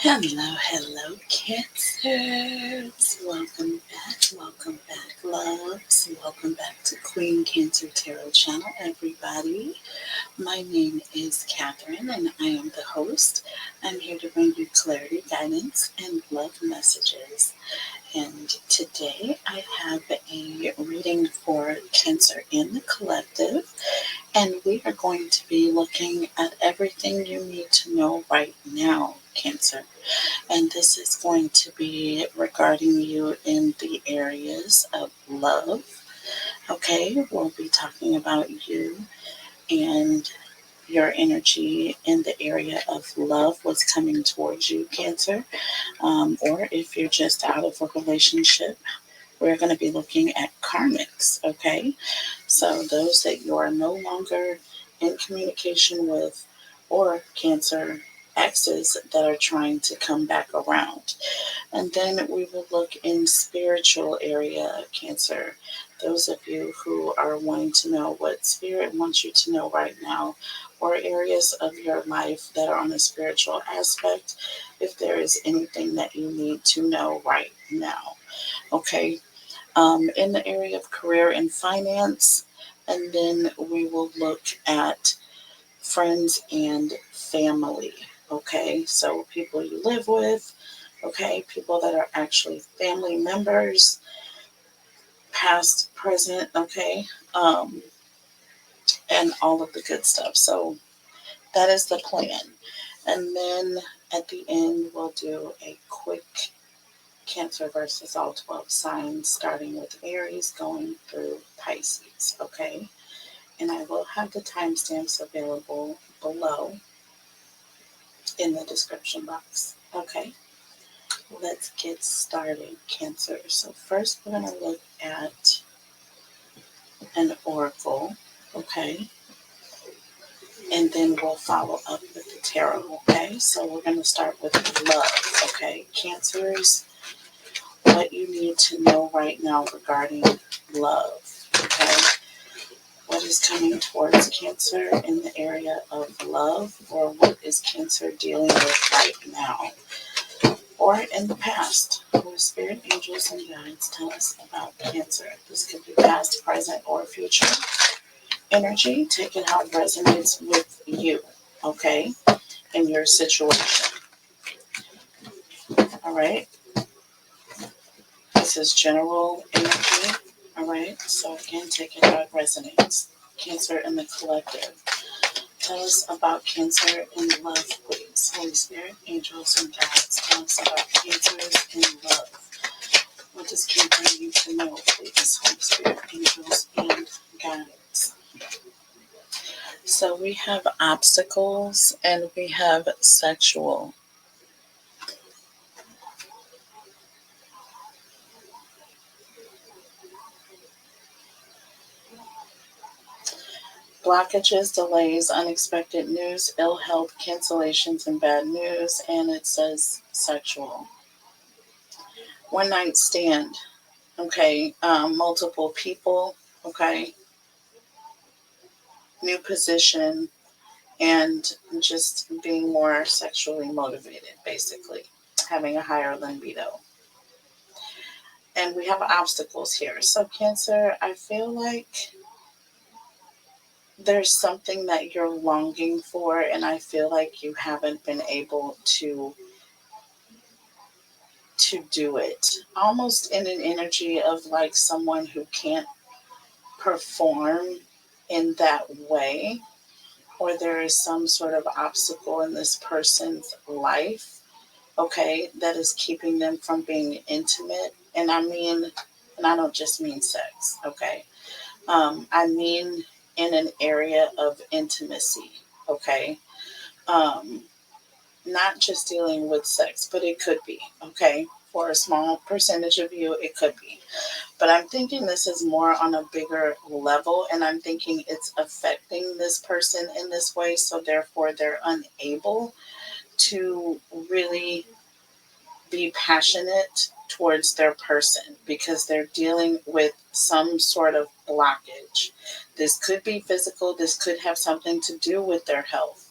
Hello, Cancers. Welcome back, loves. Welcome back to Queen Cancer Tarot channel, everybody. My name is Catherine, and I am the host. I'm here to bring you clarity, guidance, and love messages. And today I have a reading for Cancer in the Collective, and we are going to be looking at everything you need to know right now, Cancer. And this is going to be regarding you in the areas of love. Okay, we'll be talking about you and your energy in the area of love, what's coming towards you, Cancer. Or if you're just out of a relationship, we're going to be looking at karmics. Okay, so those that you are no longer in communication with, or Cancer exes that are trying to come back around. And then we will look in spiritual area, Cancer. Those of you who are wanting to know what spirit wants you to know right now, or areas of your life that are on a spiritual aspect, if there is anything that you need to know right now. Okay. In the area of career and finance, and then we will look at friends and family. Okay, so people you live with, okay, people that are actually family members, past, present, okay, and all of the good stuff. So that is the plan. And then at the end, we'll do a quick Cancer versus all 12 signs, starting with Aries, going through Pisces, okay? And I will have the timestamps available below in the description box, okay? Let's get started, Cancer. So first we're going to look at an oracle, okay? And then we'll follow up with the tarot, okay? So we're going to start with love, okay? Cancers, what you need to know right now regarding love, okay? What is coming towards Cancer in the area of love, or what is Cancer dealing with right now, or in the past? Holy Spirit, angels, and guides, tell us about Cancer. This could be past, present, or future energy. Take it how it resonates with you, okay, in your situation. All right. This is general energy. All right. So again, take it how it resonates. Cancer in the collective. Tell us about Cancer in love, please. Holy Spirit, angels, and guides, tell us about Cancers in love. What does Cancer need to know, please? Holy Spirit, angels, and guides. So we have obstacles and we have sexual. Blockages, delays, unexpected news, ill health, cancellations, and bad news. And it says sexual. One night stand, okay, multiple people, okay, new position, and just being more sexually motivated, basically, having a higher libido. And we have obstacles here. So, Cancer, I feel like there's something that you're longing for, and I feel like you haven't been able to do it. Almost in an energy of like someone who can't perform in that way, or there is some sort of obstacle in this person's life, okay, that is keeping them from being intimate. And I don't just mean sex, okay? I mean in an area of intimacy, okay? Um, Not just dealing with sex, but it could be, okay? For a small percentage of you, it could be. But I'm thinking this is more on a bigger level, and I'm thinking it's affecting this person in this way, so therefore they're unable to really be passionate towards their person because they're dealing with some sort of blockage. This could be physical, this could have something to do with their health,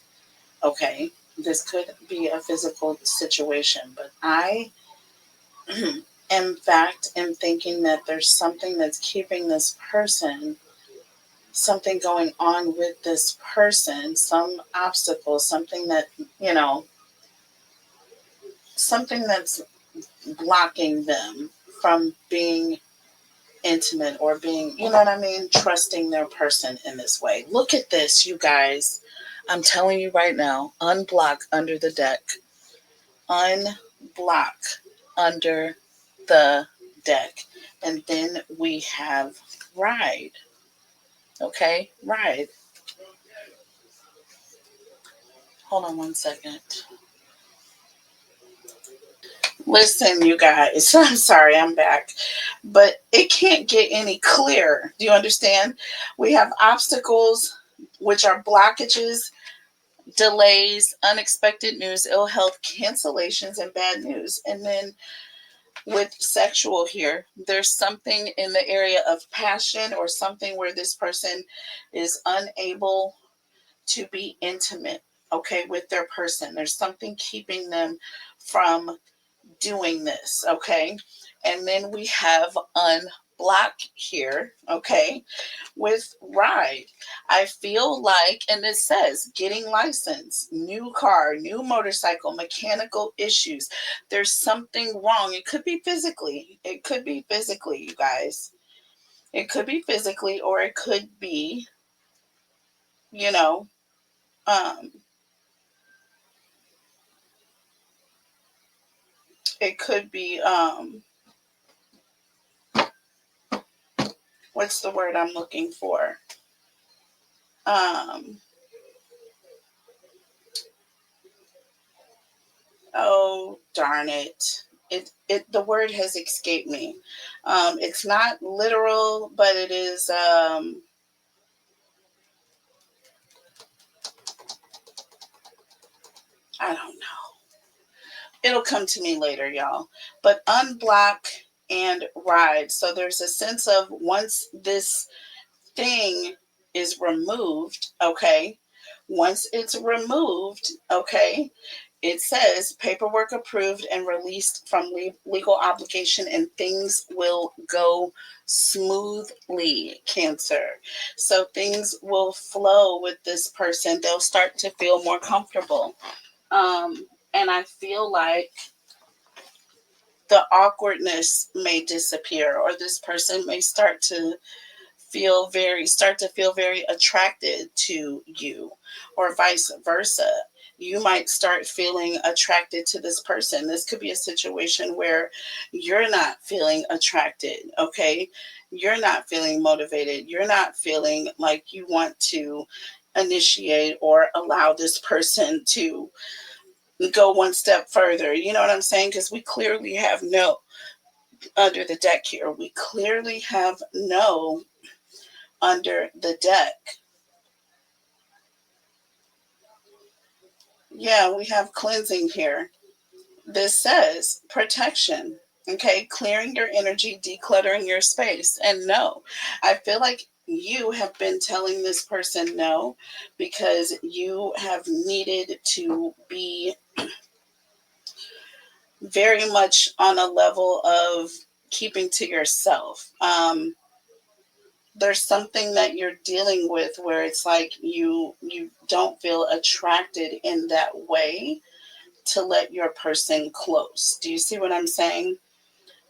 okay? This could be a physical situation, but I, in fact, am thinking that there's something that's keeping this person, something going on with this person, some obstacle, something that, you know, something that's blocking them from being intimate or being, you know what I mean, trusting their person in this way. Look at this, you guys. I'm telling you right now, unblock under the deck. Unblock under the deck. And then we have ride. Okay, ride. Hold on one second. Listen, you guys, I'm sorry, I'm back. But it can't get any clearer. Do you understand? We have obstacles, which are blockages, delays, unexpected news, ill health, cancellations, and bad news. And then with sexual here, there's something in the area of passion or something where this person is unable to be intimate, okay, with their person. There's something keeping them from doing this, okay? And then we have unblock here, okay, with ride. I feel like, and it says getting license, new car, new motorcycle, mechanical issues. There's something wrong. It could be physically. It could be physically, you guys. It could be physically, or it could be, you know, um, it could be, what's the word I'm looking for? Um, oh, darn it. It the word has escaped me. It's not literal, but it is I don't know. It'll come to me later, y'all. But unblock and ride. So there's a sense of once this thing is removed, okay? Once it's removed, okay, it says paperwork approved and released from legal obligation, and things will go smoothly, Cancer. So things will flow with this person. They'll start to feel more comfortable. And I feel like the awkwardness may disappear, or this person may start to feel very attracted to you, or vice versa. You might start feeling attracted to this person. This could be a situation where you're not feeling attracted, okay? You're not feeling motivated. You're not feeling like you want to initiate or allow this person to go one step further. You know what I'm saying? Because we clearly have no under the deck here. We clearly have no under the deck. Yeah, we have cleansing here. This says protection. Okay, clearing your energy, decluttering your space. And no, I feel like you have been telling this person no because you have needed to be very much on a level of keeping to yourself. There's something that you're dealing with where it's like you don't feel attracted in that way to let your person close. Do you see what I'm saying?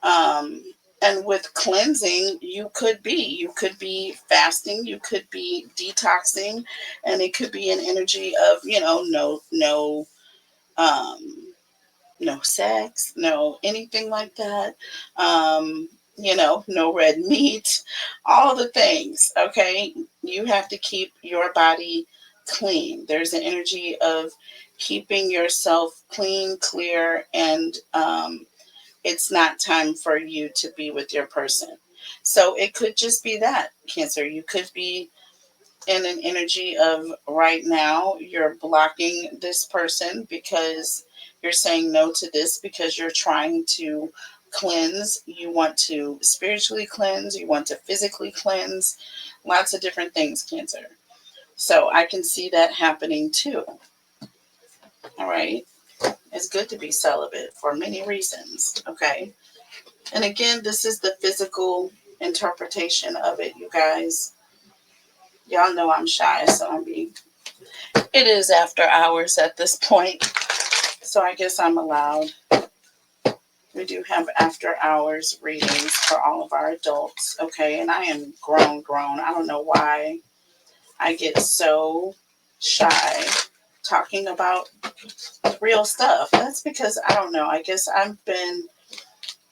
Um, and with cleansing, you could be fasting, you could be detoxing, and it could be an energy of, um, no sex, no anything like that. No red meat, all the things. Okay, you have to keep your body clean. There's an energy of keeping yourself clean, clear, and it's not time for you to be with your person. So it could just be that, Cancer. You could be in an energy of right now you're blocking this person because you're saying no to this because you're trying to cleanse. You want to spiritually cleanse, you want to physically cleanse, lots of different things, Cancer. So I can see that happening too. All right. It's good to be celibate for many reasons. Okay. And again, this is the physical interpretation of it, you guys. Y'all know I'm shy, so it is after hours at this point. So I guess I'm allowed. We do have after hours readings for all of our adults. Okay. And I am grown. I don't know why I get so shy talking about real stuff. That's because I don't know. I guess I've been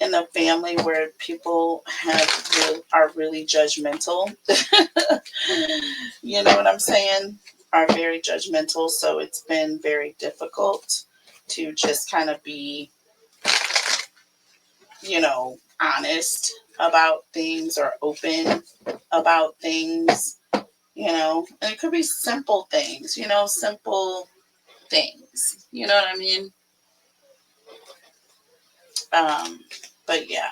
in a family where people are really judgmental. You know what I'm saying? Are very judgmental. So it's been very difficult to just kind of be, honest about things or open about things, and it could be simple things, simple things. You know what I mean? Um, but yeah,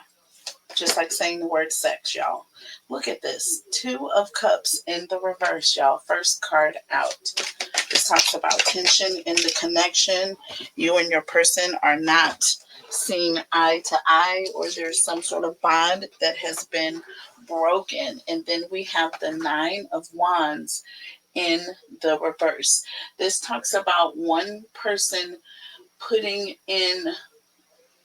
just like saying the word sex, y'all. Look at this. 2 of Cups in the reverse, y'all. First card out. This talks about tension in the connection. You and your person are not seeing eye to eye, or there's some sort of bond that has been broken. And then we have the 9 of Wands in the reverse. This talks about one person putting in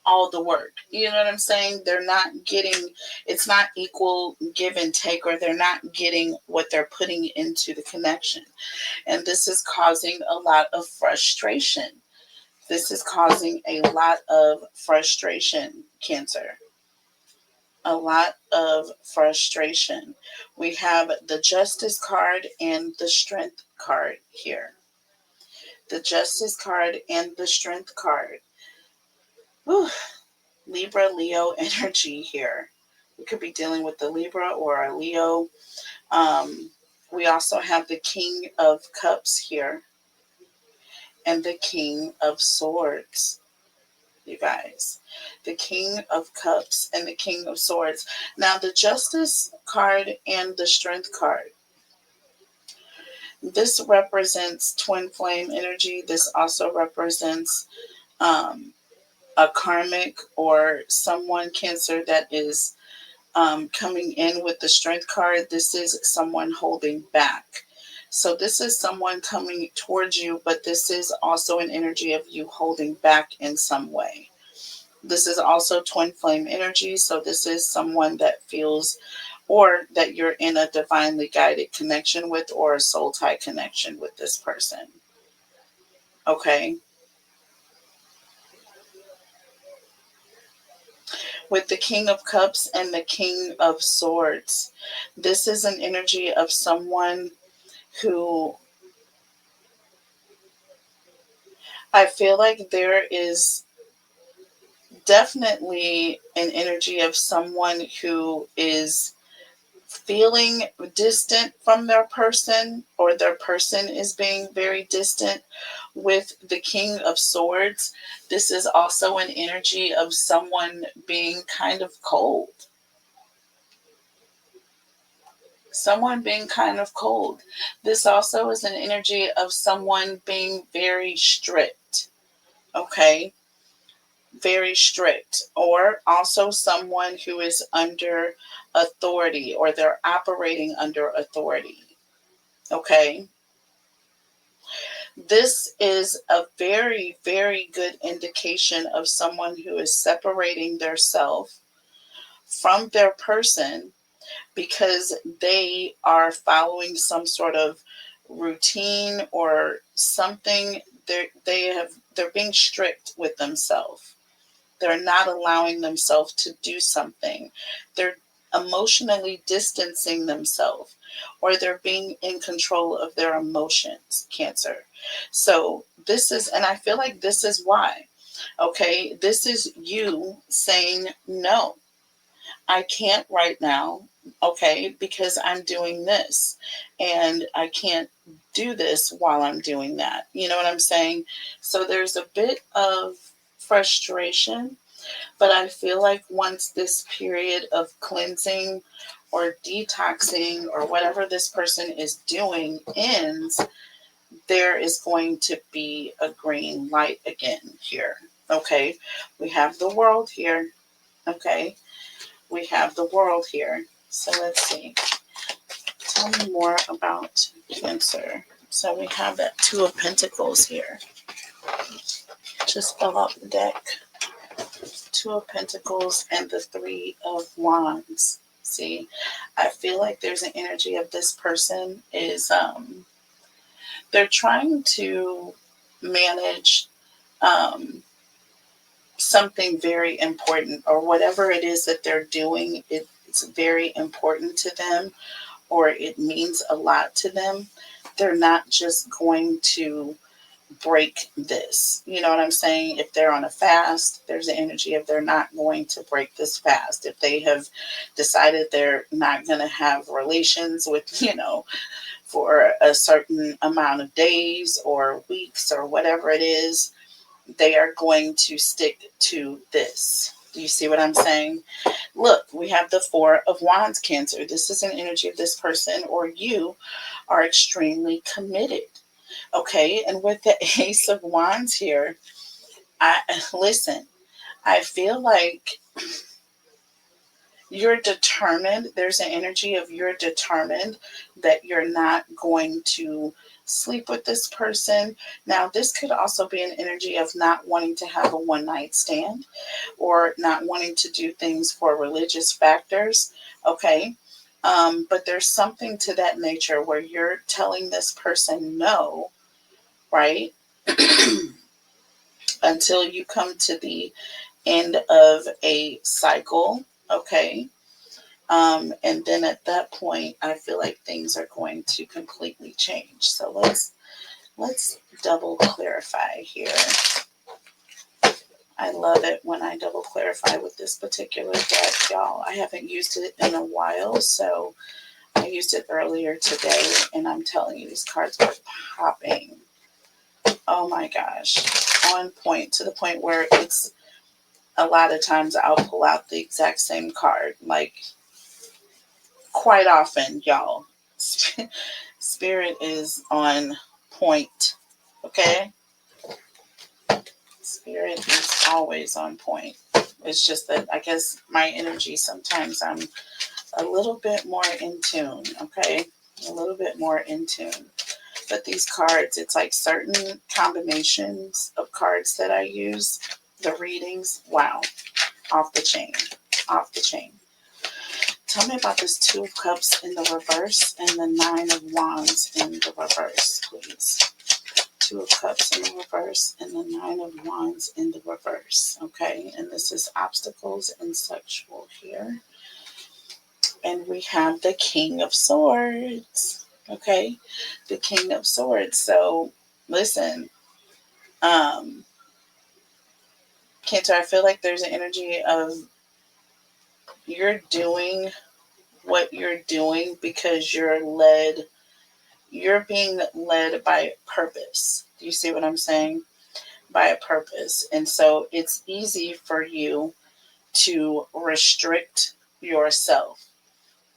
all the work. You know what I'm saying? They're not getting, it's not equal give and take, or they're not getting what they're putting into the connection. And this is causing a lot of frustration. This is causing a lot of frustration, Cancer. A lot of frustration. We have the Justice card and the Strength card here. The Justice card and the Strength card. Whew. Libra, Leo energy here. We could be dealing with the Libra or a Leo. We also have the King of Cups here and the King of Swords, you guys. The King of Cups and the King of Swords. Now, the Justice card and the Strength card. This represents twin flame energy. This also represents a karmic or someone, Cancer, that is coming in with the Strength card. This is someone holding back. So this is someone coming towards you, but this is also an energy of you holding back in some way. This is also twin flame energy. So this is someone that feels, or that you're in a divinely guided connection with, or a soul tie connection with this person. Okay. With the King of Cups and the King of Swords, this is an energy of someone who, I feel like there is definitely an energy of someone who is feeling distant from their person, or their person is being very distant. With the King of Swords, this is also an energy of someone being kind of cold. Someone being kind of cold. This also is an energy of someone being very strict. Okay. Very strict, or also someone who is under authority, or they're operating under authority. Okay. This is a very, very good indication of someone who is separating their self from their person, because they are following some sort of routine or something. They're being strict with themselves. They're not allowing themselves to do something. They're emotionally distancing themselves, or they're being in control of their emotions, Cancer. So this is, and I feel like this is why. Okay, this is you saying, no, I can't right now. Okay, because I'm doing this, and I can't do this while I'm doing that. You know what I'm saying? So there's a bit of frustration, but I feel like once this period of cleansing or detoxing or whatever this person is doing ends, there is going to be a green light again here. Okay, we have the world here. Okay, we have the world here. So let's see. Tell me more about Cancer. So we have that Two of Pentacles here. Just fill out the deck. Two of Pentacles and the Three of Wands. See, I feel like there's an energy of this person is they're trying to manage something very important, or whatever it is that they're doing. It's very important to them, or it means a lot to them. They're not just going to break this. You know what I'm saying? If they're on a fast, there's an energy of they're not going to break this fast. If they have decided they're not going to have relations with, for a certain amount of days or weeks or whatever it is, they are going to stick to this. Do you see what I'm saying? Look, we have the Four of Wands, Cancer. This is an energy of this person, or you are extremely committed. Okay, and with the Ace of Wands here, listen, I feel like you're determined. There's an energy of you're determined that you're not going to sleep with this person. Now, this could also be an energy of not wanting to have a one-night stand, or not wanting to do things for religious factors. Okay. But there's something to that nature where you're telling this person no, right? Until you come to the end of a cycle. Okay. And then at that point, I feel like things are going to completely change. So let's double clarify here. I love it when I double clarify with this particular deck, y'all. I haven't used it in a while, so I used it earlier today, and I'm telling you, these cards are popping. Oh my gosh. On point, to the point where it's a lot of times I'll pull out the exact same card. Like, quite often, y'all. Spirit is on point. Okay? Spirit is always on point. It's just that I guess my energy, sometimes I'm a little bit more in tune. Okay? A little bit more in tune. But these cards, it's like certain combinations of cards that I use, the readings, wow, off the chain, off the chain. Tell me about this Two of Cups in the reverse and the Nine of Wands in the reverse, please. Two of Cups in the reverse and the Nine of Wands in the reverse, okay? And this is obstacles and sexual here. And we have the King of Swords, okay? The King of Swords. So, listen, Cancer, I feel like there's an energy of you're doing what you're doing because you're being led by purpose. Do you see what I'm saying? By a purpose. And so it's easy for you to restrict yourself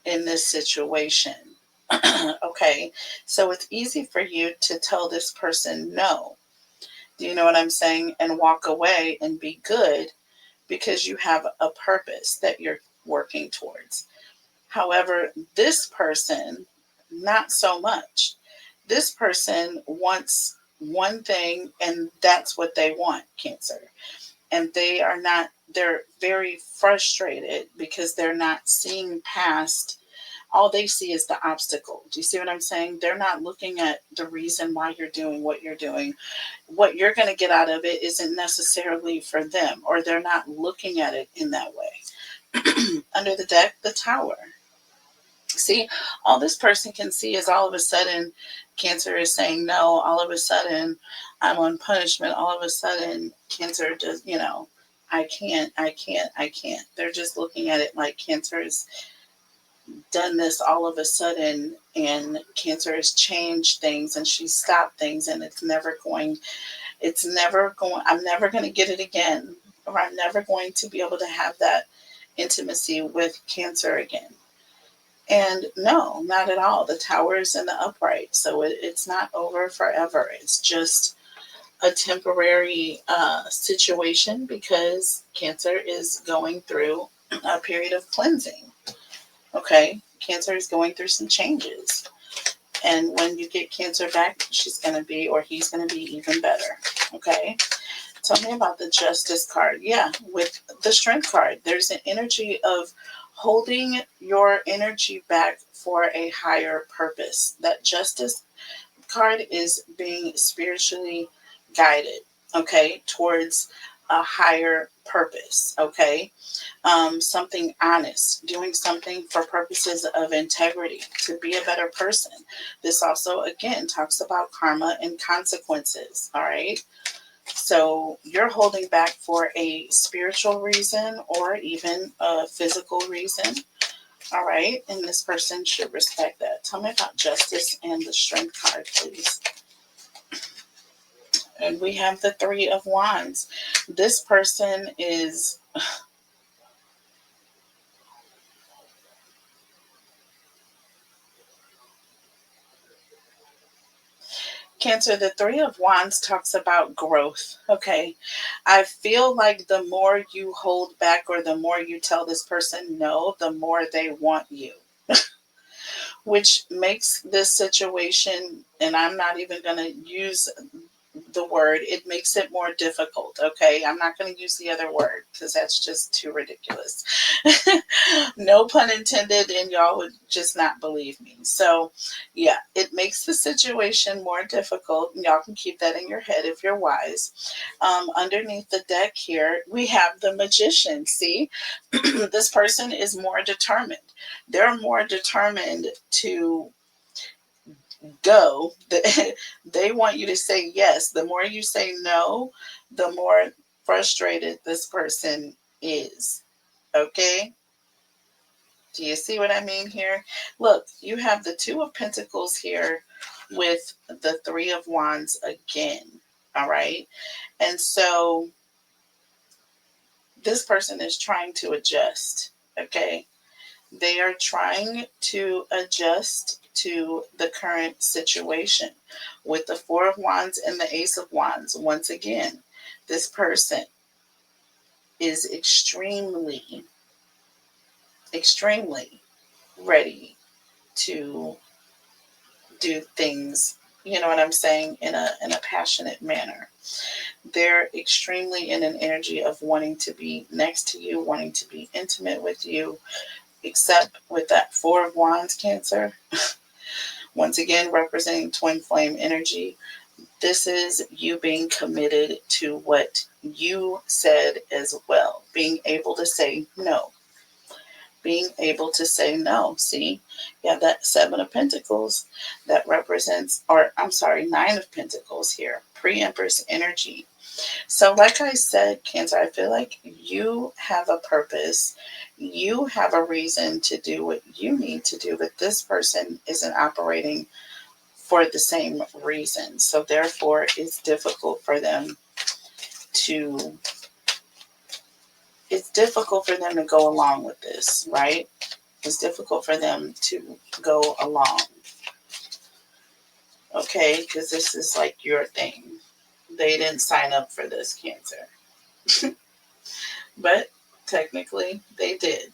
in this situation. Okay. So it's easy for you to tell this person no. Do you know what I'm saying? And walk away and be good because you have a purpose that you're working towards. However, this person, not so much. This person wants one thing, and that's what they want, Cancer. And they're very frustrated because they're not seeing past. All they see is the obstacle. Do you see what I'm saying? They're not looking at the reason why you're doing what you're doing. What you're going to get out of it isn't necessarily for them, or they're not looking at it in that way. Under the deck, the Tower. See, all this person can see is all of a sudden Cancer is saying no. All of a sudden I'm on punishment. All of a sudden Cancer just, I can't. They're just looking at it like Cancer has done this all of a sudden, and Cancer has changed things and she's stopped things, and I'm never going to get it again, or I'm never going to be able to have that intimacy with Cancer again. And no, not at all. The Tower is in the upright. So it's not over forever. It's just a temporary situation because Cancer is going through a period of cleansing. Okay? Cancer is going through some changes. And when you get Cancer back, she's going to be, or he's going to be even better. Okay? Tell me about the Justice card. Yeah, with the Strength card, there's an energy of holding your energy back for a higher purpose. That Justice card is being spiritually guided, okay, towards a higher purpose, okay? Something honest, doing something for purposes of integrity, to be a better person. This also, again, talks about karma and consequences, all right? So you're holding back for a spiritual reason or even a physical reason. All right. And this person should respect that. Tell me about Justice and the Strength card, please. And we have the Three of Wands. This person is... Cancer, the Three of Wands talks about growth. Okay. I feel like the more you hold back or the more you tell this person no, the more they want you. Which makes this situation, and I'm not even going to use the word, it makes it more difficult. Okay, I'm not going to use the other word because that's just too ridiculous. No pun intended, and y'all would just not believe me. So yeah, it makes the situation more difficult. Y'all can keep that in your head if you're wise. Underneath the deck here we have the Magician. See, this person is more determined. They're more determined to go. They want you to say yes. The more you say no, the more frustrated this person is. Okay? Do you see what I mean here? Look, you have the Two of Pentacles here with the Three of Wands again. All right? And so this person is trying to adjust. Okay? They are trying to adjust to the current situation. With the Four of Wands and the Ace of Wands, once again, this person is extremely ready to do things, you know what I'm saying, in a passionate manner. They're extremely in an energy of wanting to be next to you, wanting to be intimate with you, except with that Four of Wands, Cancer. Once again, representing twin flame energy. This is you being committed to what you said as well. Being able to say no. Being able to say no. See, yeah, that Seven of Pentacles that represents, or I'm sorry, Nine of Pentacles here. Pre-Empress energy. So like I said, Cancer, I feel like you have a purpose. You have a reason to do what you need to do, but this person isn't operating for the same reason. So therefore, it's difficult for them to go along with this, right? It's difficult for them to go along. Okay, because this is like your thing. They didn't sign up for this, Cancer. But technically they did.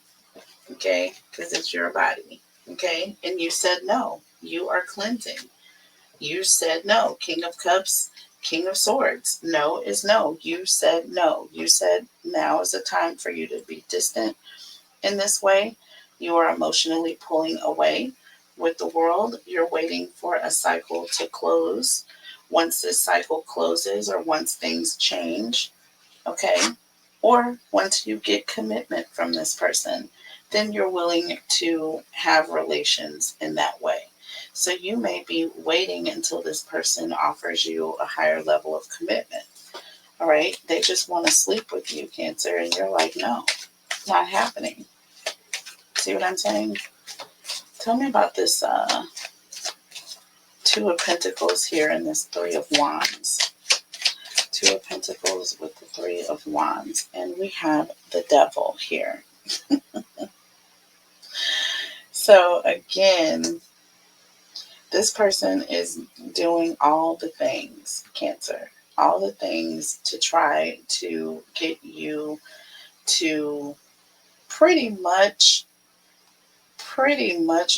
Okay, because it's your body. Okay, and you said no. You are cleansing. You said no. King of Cups, King of Swords. No is no. You said no. You said now is the time for you to be distant in this way. You are emotionally pulling away with the world. You're waiting for a cycle to close. Once this cycle closes or once things change, okay, or once you get commitment from this person, then you're willing to have relations in that way. So you may be waiting until this person offers you a higher level of commitment. All right. They just want to sleep with you, Cancer. And you're like, no, not happening. See what I'm saying? Tell me about this Two of Pentacles here and this Three of Wands. Two of Pentacles with the Three of Wands. And we have the Devil here. So again, this person is doing all the things, Cancer, all the things to try to get you to pretty much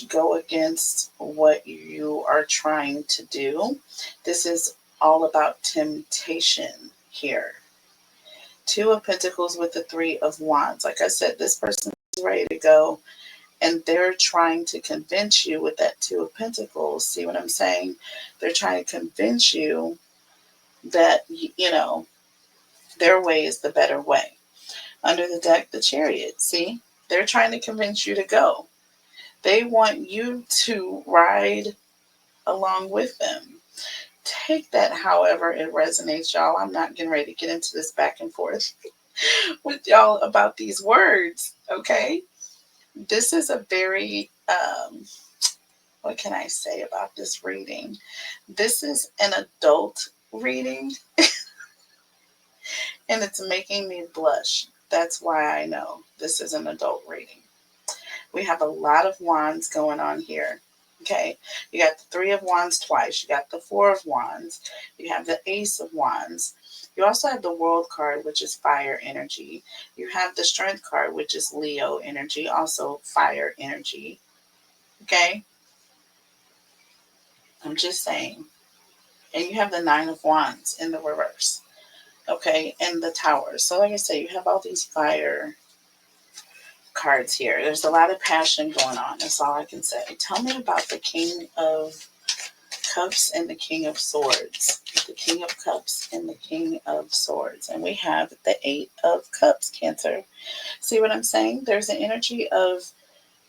go against what you are trying to do. This is all about temptation here. Two of Pentacles with the Three of Wands. Like I said, this person is ready to go, and they're trying to convince you with that Two of Pentacles. See what I'm saying? They're trying to convince you that, their way is the better way. Under the deck, the Chariot. See? They're trying to convince you to go. They want you to ride along with them. Take that however it resonates, y'all. I'm not getting ready to get into this back and forth with y'all about these words, okay? This is a very, what can I say about this reading? This is an adult reading, and it's making me blush. That's why I know this is an adult reading. We have a lot of wands going on here. Okay, you got the Three of Wands twice. You got the Four of Wands. You have the Ace of Wands. You also have the World card, which is fire energy. You have the Strength card, which is Leo energy, also fire energy. Okay, I'm just saying. And you have the Nine of Wands in the reverse. Okay, and the Tower. So like I say, you have all these fire cards here. There's a lot of passion going on. That's all I can say. Tell me about the King of Cups and the King of Swords. The King of Cups and the King of Swords. And we have the Eight of Cups, Cancer. See what I'm saying? There's an energy of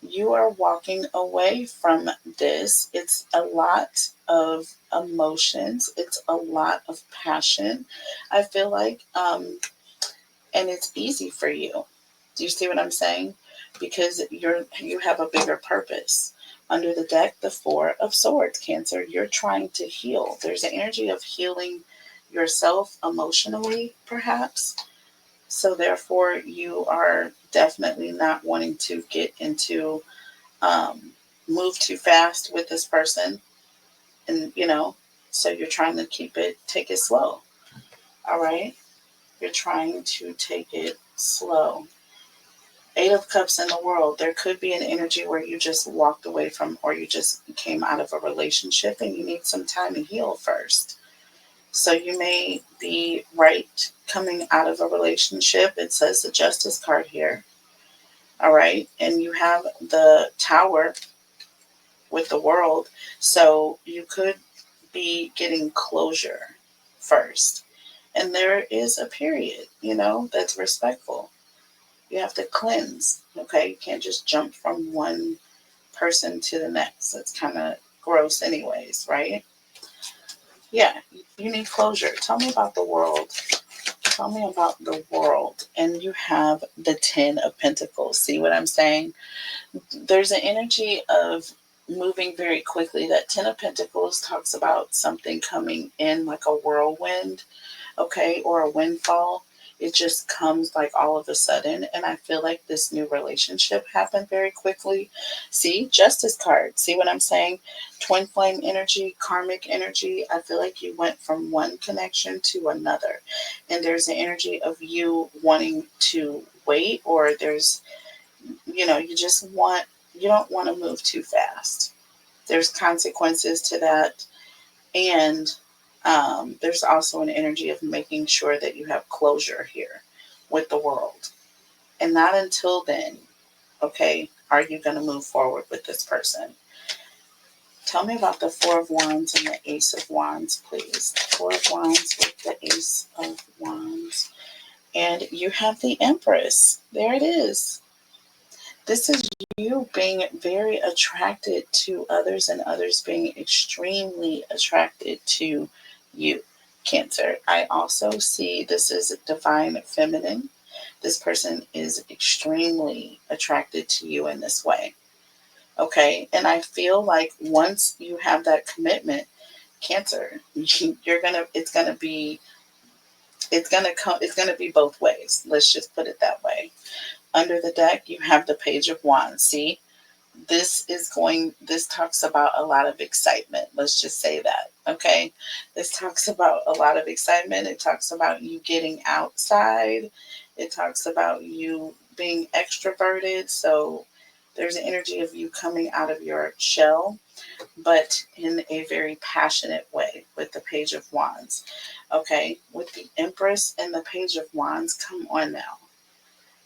you are walking away from this. It's a lot of emotions. It's a lot of passion. I feel like, and it's easy for you. Do you see what I'm saying? Because you have a bigger purpose. Under the deck, the Four of Swords, Cancer, you're trying to heal. There's an energy of healing yourself emotionally, perhaps. So therefore, you are definitely not wanting to get into move too fast with this person, and so you're trying to take it slow. All right, you're trying to take it slow. Eight of Cups in the World. There could be an energy where you just walked away from, or you just came out of a relationship and you need some time to heal first. So you may be coming out of a relationship. It says the Justice card here. All right. And you have the Tower with the World. So you could be getting closure first. And there is a period, that's respectful. You have to cleanse, okay? You can't just jump from one person to the next. That's kind of gross anyways, right? Yeah, you need closure. Tell me about the World. Tell me about the World. And you have the Ten of Pentacles. See what I'm saying? There's an energy of moving very quickly. That Ten of Pentacles talks about something coming in like a whirlwind, okay, or a windfall. It just comes like all of a sudden. And I feel like this new relationship happened very quickly. See, Justice card. See what I'm saying? Twin flame energy, karmic energy. I feel like you went from one connection to another. And there's an energy of you wanting to wait, or there's, you don't want to move too fast. There's consequences to that. And there's also an energy of making sure that you have closure here with the World. And not until then, okay, are you going to move forward with this person. Tell me about the Four of Wands and the Ace of Wands, please. Four of Wands with the Ace of Wands. And you have the Empress. There it is. This is you being very attracted to others, and others being extremely attracted to you, Cancer. I also see this is divine feminine. This person is extremely attracted to you in this way. Okay. And I feel like once you have that commitment, Cancer, it's going to be both ways. Let's just put it that way. Under the deck, you have the Page of Wands. See, This talks about a lot of excitement. Let's just say that. Okay. This talks about a lot of excitement. It talks about you getting outside. It talks about you being extroverted. So there's an energy of you coming out of your shell, but in a very passionate way with the Page of Wands. Okay. With the Empress and the Page of Wands, come on now.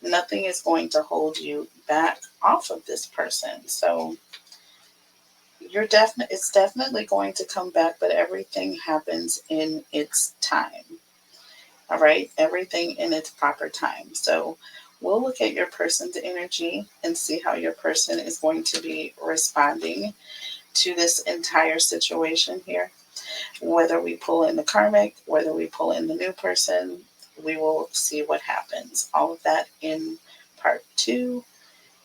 Nothing is going to hold you back off of this person. So it's definitely going to come back, but everything happens in its time. All right, everything in its proper time. So we'll look at your person's energy and see how your person is going to be responding to this entire situation here. Whether we pull in the karmic, whether we pull in the new person, we will see what happens. All of that in part 2.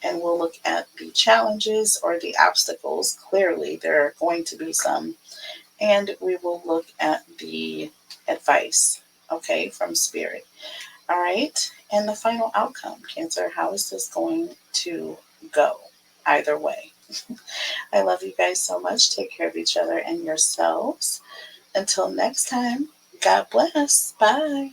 And we'll look at the challenges or the obstacles. Clearly, there are going to be some. And we will look at the advice, okay, from Spirit. All right. And the final outcome, Cancer, how is this going to go? Either way. I love you guys so much. Take care of each other and yourselves. Until next time, God bless. Bye.